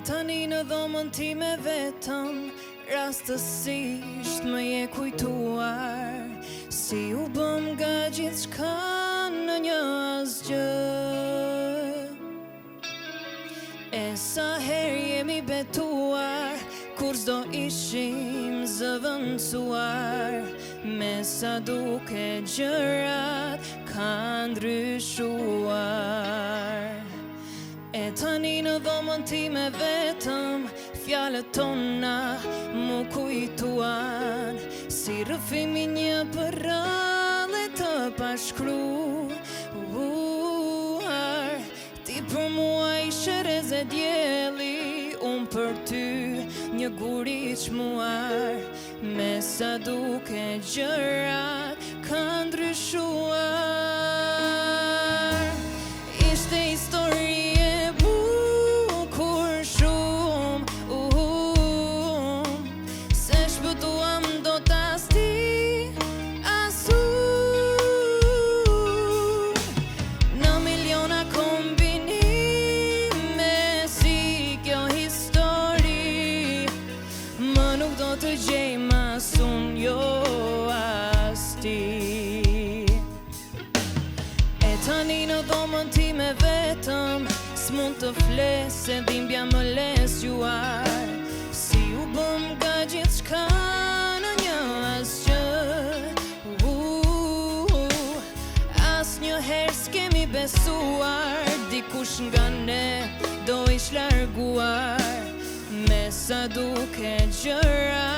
Tani në dhomën time vetëm rastësisht më je kujtuar si u bëm nga gjithçka në një asgjë. E sa herë jemi betuar kur s'do ishim zëvendësuar, me sa duke gjërat kanë ndryshuar. E tani në dhomën time vetëm fjalët tona mu kujtuan si rrëfimi një përrallë të pashkruar. Ti për mua ishe reze djeli, unë për ty një gur i çmuar, me sa duke gjërat kanë ndryshuar. Ishte histori të gjej mas unë jo as ti. E tani në dhomën time vetëm s'mund të fles, se dhimbja më lesjuar si u bëm nga gjithçka në një asgjë. Asnjëherë s'kemi besuar dikush nga ne do ish larguar, me sa duke gjëra